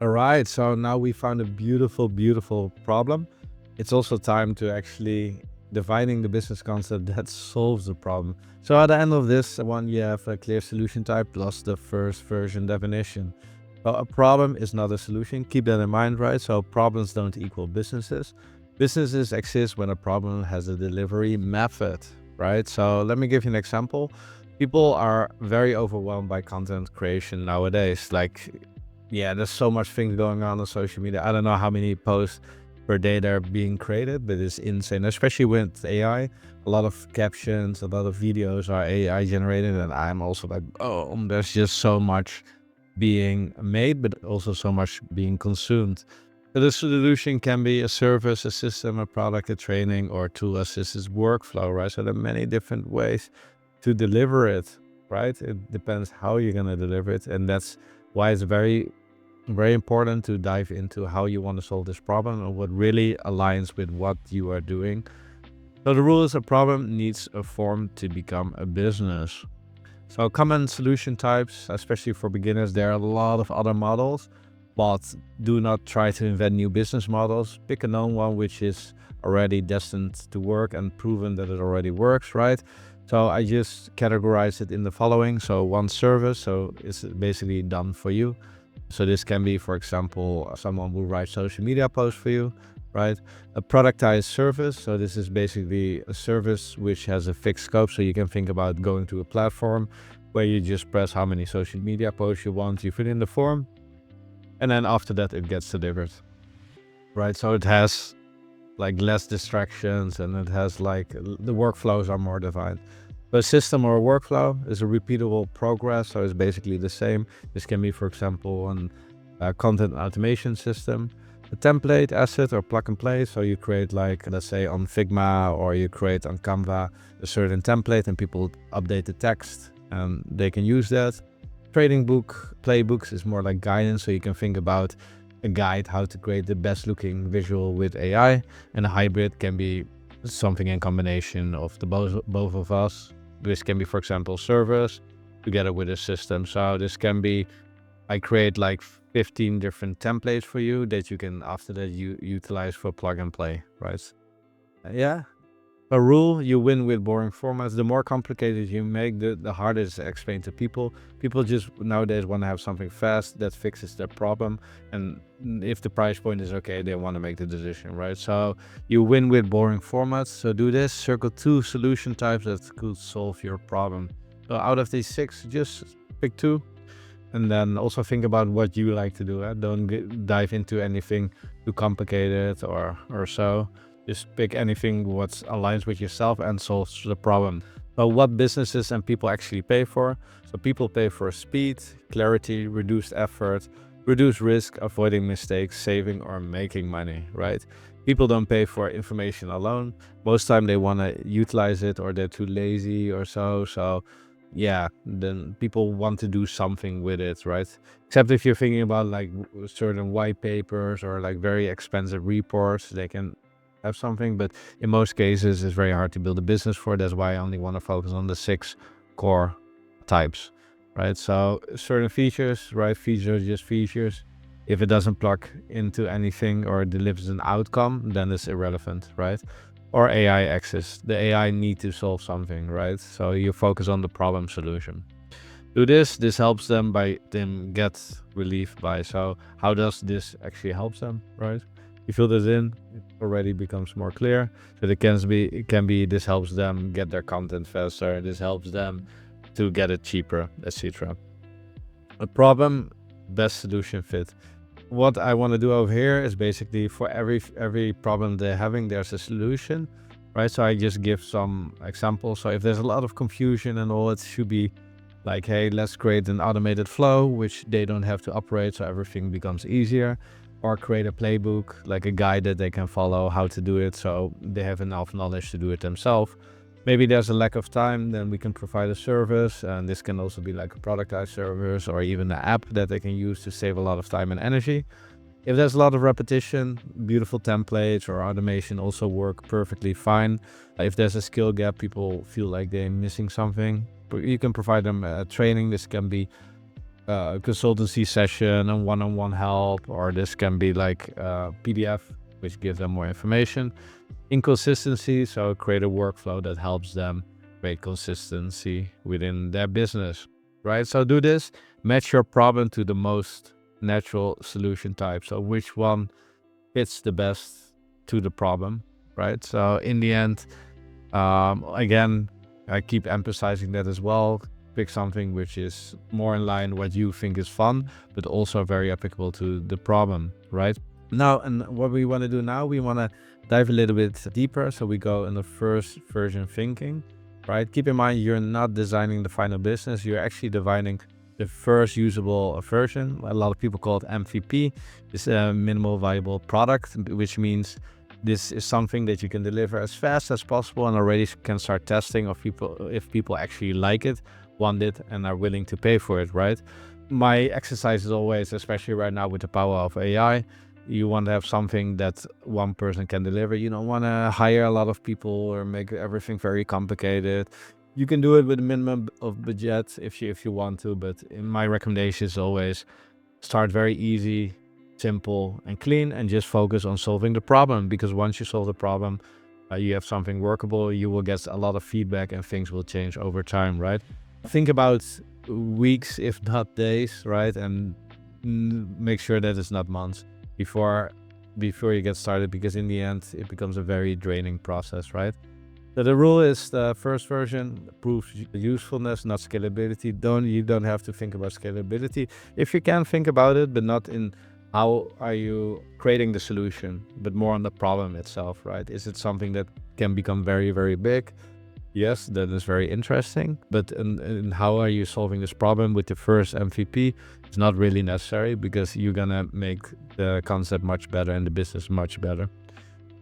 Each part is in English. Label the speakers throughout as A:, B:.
A: All right, so now we found a beautiful, beautiful problem. It's also time to actually defining the business concept that solves the problem. So at the end of this one, you have a clear solution type plus the first version definition. Well, a problem is not a solution. Keep that in mind, right? So problems don't equal businesses. Businesses exist when a problem has a delivery method, right? So let me give you an example. People are very overwhelmed by content creation nowadays. Like, yeah, there's so much things going on social media. I don't know how many posts per day that are being created, but it's insane, especially with AI. A lot of captions, a lot of videos are AI generated, and I'm also like, oh, there's just so much being made, but also so much being consumed. So the solution can be a service, a system, a product, a training, or tool assisted workflow, right? So there are many different ways to deliver it, right? It depends how you're going to deliver it. And that's why it's very, very important to dive into how you want to solve this problem and what really aligns with what you are doing. So the rule is a problem needs a form to become a business. So common solution types, especially for beginners, there are a lot of other models, but do not try to invent new business models. Pick a known one which is already destined to work and proven that it already works, right? So I just categorize it in the following. So one service, so it's basically done for you. So this can be, for example, someone who writes social media posts for you, right? A productized service. So this is basically a service which has a fixed scope. So you can think about going to a platform where you just press how many social media posts you want, you fill in the form, and then after that it gets delivered, right? So it has like less distractions and it has like the workflows are more defined. But a system or a workflow is a repeatable progress, so it's basically the same. This can be, for example, a content automation system, a template, asset, or plug and play. So you create, like, let's say on Figma, or you create on Canva a certain template and people update the text and they can use that. Trading book, playbooks is more like guidance, so you can think about a guide how to create the best looking visual with AI. And a hybrid can be something in combination of the both of us. This can be, for example, service together with a system. So this can be, I create like 15 different templates for you that you can after that you utilize for plug and play, right? Yeah. A rule, you win with boring formats. The more complicated you make, the harder it is to explain to people. People just nowadays want to have something fast that fixes their problem. And if the price point is okay, they want to make the decision, right? So you win with boring formats. So do this, circle 2 solution types that could solve your problem. So out of these 6, just pick 2. And then also think about what you like to do. Don't dive into anything too complicated or so. Just pick anything what aligns with yourself and solves the problem. So what businesses and people actually pay for? So people pay for speed, clarity, reduced effort, reduced risk, avoiding mistakes, saving or making money, right? People don't pay for information alone. Most time they want to utilize it or they're too lazy or so. So yeah, then people want to do something with it, right? Except if you're thinking about like certain white papers or like very expensive reports, they can have something, but in most cases it's very hard to build a business for. That's why I only want to focus on the 6 core types, right? So certain features, right? Features, just features. If it doesn't plug into anything or delivers an outcome, then it's irrelevant, right? Or AI access. The AI need to solve something, right? So you focus on the problem solution. Do this helps them by them get relief by. So how does this actually help them, right? You fill this in, it already becomes more clear. So it can be this helps them get their content faster, this helps them to get it cheaper, etc. A problem, best solution fit. What I want to do over here is basically for every problem they're having, there's a solution, right? So I just give some examples. So if there's a lot of confusion and all, it should be like, hey, let's create an automated flow, which they don't have to operate, so everything becomes easier. Or create a playbook, like a guide that they can follow how to do it, so they have enough knowledge to do it themselves. Maybe there's a lack of time, then we can provide a service, and this can also be like a productized service or even an app that they can use to save a lot of time and energy. If there's a lot of repetition, beautiful templates or automation also work perfectly fine. If there's a skill gap, people feel like they're missing something, you can provide them training. This can be consultancy session and one-on-one help, or this can be like PDF, which gives them more information. Inconsistency, so create a workflow that helps them create consistency within their business, right? So do this, match your problem to the most natural solution type. So which one fits the best to the problem, right? So in the end, again, I keep emphasizing that as well. Pick something which is more in line what you think is fun, but also very applicable to the problem, right? Now, and what we want to do now, we want to dive a little bit deeper. So we go in the first version thinking, right? Keep in mind, you're not designing the final business. You're actually designing the first usable version. A lot of people call it MVP. It's a minimal viable product, which means this is something that you can deliver as fast as possible and already can start testing if people actually like it, want it, and are willing to pay for it, right? My exercise is always, especially right now with the power of AI, you want to have something that one person can deliver. You don't want to hire a lot of people or make everything very complicated. You can do it with a minimum of budget if you want to, but in my recommendation is always start very easy, simple and clean, and just focus on solving the problem, because once you solve the problem, you have something workable, you will get a lot of feedback and things will change over time, right? Think about weeks, if not days, right? And make sure that it's not months before you get started, because in the end it becomes a very draining process, right? So the rule is the first version proves usefulness, not scalability. You don't have to think about scalability. If you can, think about it, but not in how are you creating the solution, but more on the problem itself, right? Is it something that can become very, very big? Yes, that is very interesting. But in how are you solving this problem with the first MVP? It's not really necessary, because you're gonna make the concept much better and the business much better,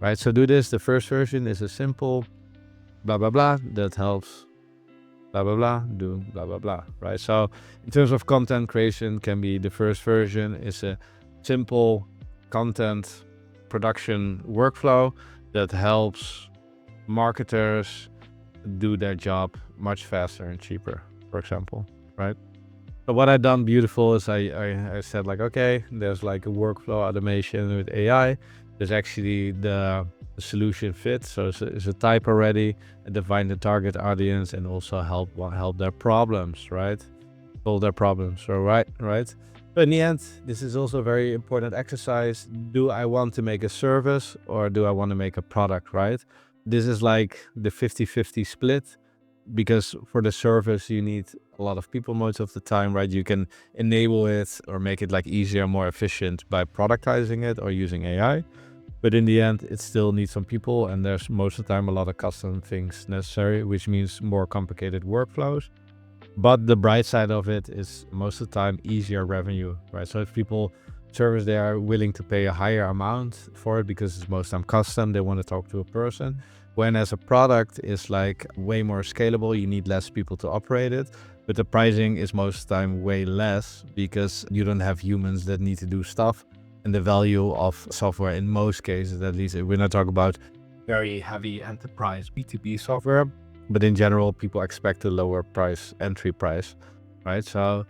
A: right? So do this. The first version is a simple blah, blah, blah, that helps blah, blah, blah, do blah, blah, blah, right? So in terms of content creation, can be the first version is a simple content production workflow that helps marketers do their job much faster and cheaper, for example, right? So what I done beautiful is I said like, okay, there's like a workflow automation with AI. There's actually the solution fit. So it's a type already, and define the target audience, and also help their problems, right? Solve their problems. So right. But in the end, this is also a very important exercise. Do I want to make a service or do I want to make a product, right? This is like the 50-50 split, because for the service, you need a lot of people most of the time, right? You can enable it or make it like easier, more efficient by productizing it or using AI. But in the end, it still needs some people, and there's most of the time a lot of custom things necessary, which means more complicated workflows. But the bright side of it is most of the time easier revenue, right? So if people service, they are willing to pay a higher amount for it because it's most of the time custom, they want to talk to a person. When as a product is like way more scalable, you need less people to operate it, but the pricing is most of the time way less because you don't have humans that need to do stuff. And the value of software in most cases, at least, we're not talking about very heavy enterprise B2B software, but in general, people expect a lower entry price, right? So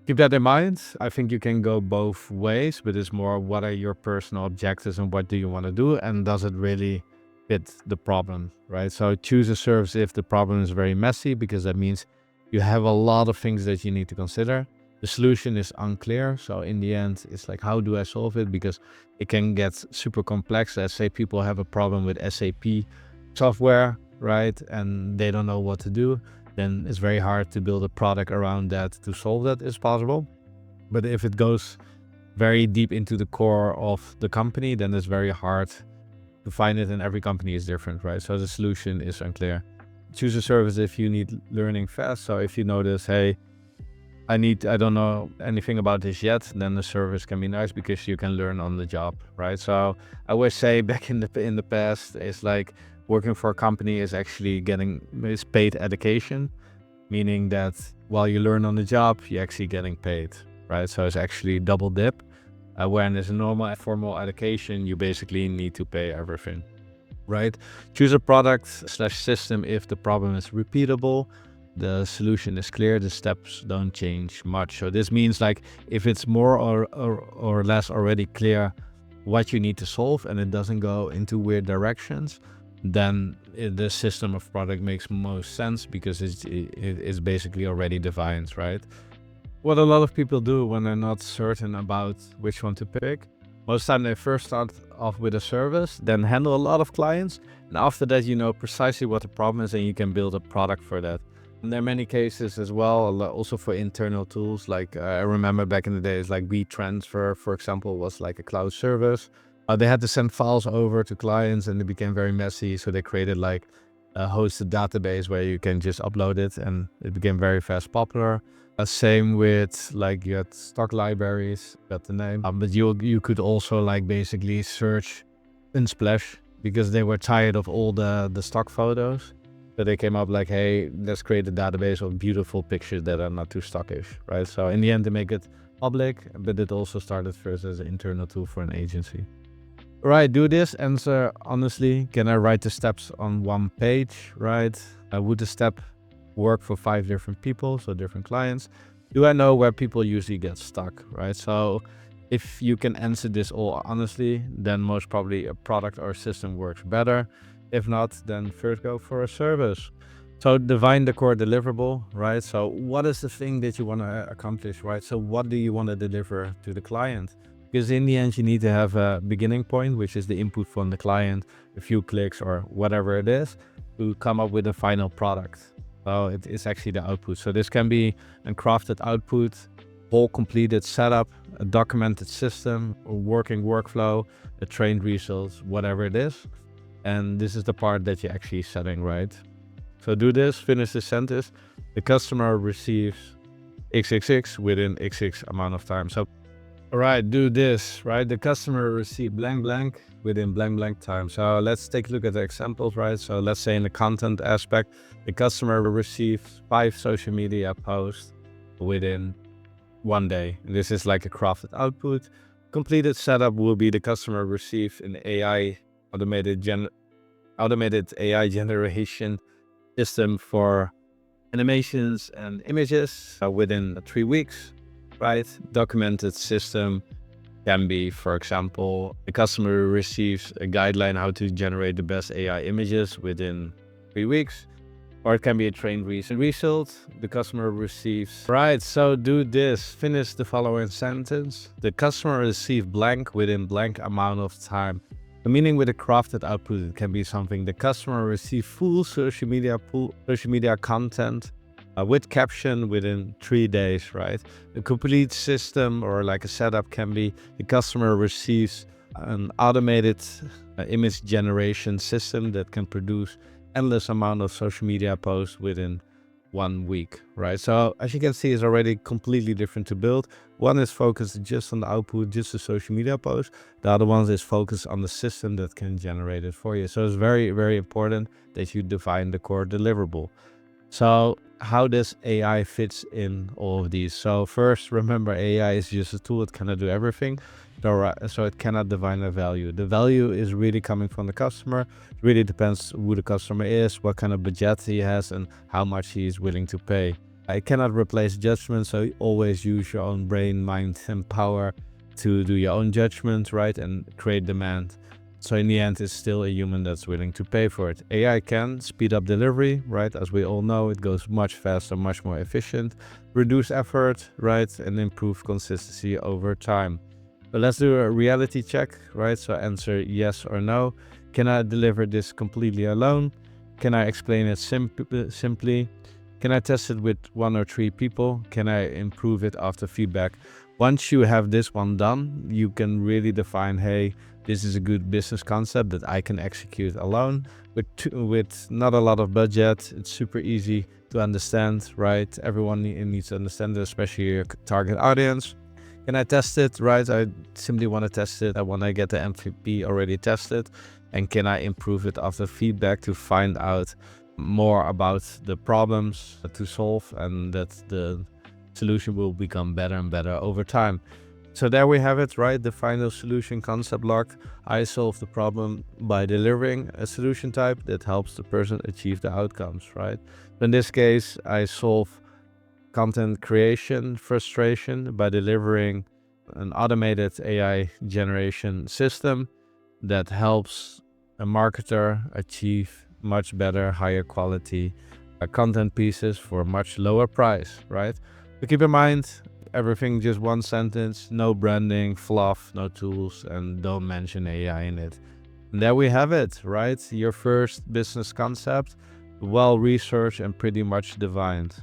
A: keep that in mind. I think you can go both ways, but it's more what are your personal objectives and what do you want to do? And does it really fit the problem, right? So choose a service if the problem is very messy, because that means you have a lot of things that you need to consider. The solution is unclear. So in the end, it's like, how do I solve it? Because it can get super complex. Let's say people have a problem with SAP software, right? And they don't know what to do. Then it's very hard to build a product around that to solve that is possible. But if it goes very deep into the core of the company, then it's very hard to find it, and every company is different, right? So the solution is unclear. Choose a service if you need learning fast. So if you notice, hey, I don't know anything about this yet, then the service can be nice because you can learn on the job, right? So I always say back in the past, it's like working for a company is actually is paid education, meaning that while you learn on the job, you're actually getting paid, right? So it's actually double dip. When there's a normal formal education, you basically need to pay everything, right? Choose a product/system if the problem is repeatable. the solution is clear, the steps don't change much. So this means like if it's more or less already clear what you need to solve and it doesn't go into weird directions, then the system of product makes most sense because it's basically already defined, right? What a lot of people do when they're not certain about which one to pick, most time they first start off with a service, then handle a lot of clients, and after that you know precisely what the problem is and you can build a product for that. And there are many cases as well, also for internal tools. Like I remember back in the days, like WeTransfer, for example, was like a cloud service. They had to send files over to clients and it became very messy. So they created like a hosted database where you can just upload it, and it became very fast popular. Same with like you had stock libraries, got the name, but you could also like basically search in Splash because they were tired of all the stock photos. So they came up like, hey, let's create a database of beautiful pictures that are not too stockish, right? So in the end, they make it public, but it also started first as an internal tool for an agency. Right, do this. Answer honestly, can I write the steps on one page, right? Would the step work for 5 different people, so different clients? Do I know where people usually get stuck, right? So if you can answer this all honestly, then most probably a product or system works better. If not, then first go for a service. So define the core deliverable, right? So what is the thing that you want to accomplish, right? So what do you want to deliver to the client? Because in the end, you need to have a beginning point, which is the input from the client, a few clicks or whatever it is, to come up with a final product. So it is actually the output. So this can be a crafted output, whole completed setup, a documented system, a working workflow, a trained results, whatever it is. And this is the part that you're actually setting, right? So do this, finish the sentence. The customer receives XXX within XX amount of time. So, all right, do this, right? The customer receives blank blank within blank blank time. So let's take a look at the examples, right? So let's say in the content aspect, the customer receives 5 social media posts within 1 day. And this is like a crafted output. Completed setup will be the customer receives an automated AI generation system for animations and images within 3 weeks, right? Documented system can be, for example, the customer receives a guideline how to generate the best AI images within 3 weeks. Or it can be a trained result. The customer receives, right? So do this, finish the following sentence. The customer receives blank within blank amount of time. The meaning with a crafted output, it can be something the customer receives full social media content with caption within 3 days, right? A complete system or like a setup can be the customer receives an automated image generation system that can produce endless amount of social media posts within 1 week, right? So as you can see, it's already completely different to build. One is focused just on the output, just the social media post. The other one is focused on the system that can generate it for you. So it's very, very important that you define the core deliverable. So how does AI fits in all of these? So first, remember, AI is just a tool. It cannot do everything. So it cannot define a value. The value is really coming from the customer. It really depends who the customer is, what kind of budget he has, and how much he is willing to pay. It cannot replace judgment, so always use your own brain, mind, and power to do your own judgment, right, and create demand. So in the end, it's still a human that's willing to pay for it. AI can speed up delivery, right? As we all know, it goes much faster, much more efficient, reduce effort, right, and improve consistency over time. So let's do a reality check, right? So answer yes or no. Can I deliver this completely alone? Can I explain it simply? Can I test it with 1 or 3 people? Can I improve it after feedback? Once you have this one done, you can really define, hey, this is a good business concept that I can execute alone with not a lot of budget. It's super easy to understand, right? Everyone needs to understand it, especially your target audience. Can I test it, right? I simply want to test it. I want to get the MVP already tested. And can I improve it after feedback to find out more about the problems to solve, and that the solution will become better and better over time. So there we have it, right? The final solution concept block. I solve the problem by delivering a solution type that helps the person achieve the outcomes, right? In this case, I solve content creation frustration by delivering an automated AI generation system that helps a marketer achieve much better, higher quality content pieces for a much lower price, right? But keep in mind, everything just one sentence, no branding, fluff, no tools, and don't mention AI in it. And there we have it, right? Your first business concept, well researched and pretty much defined.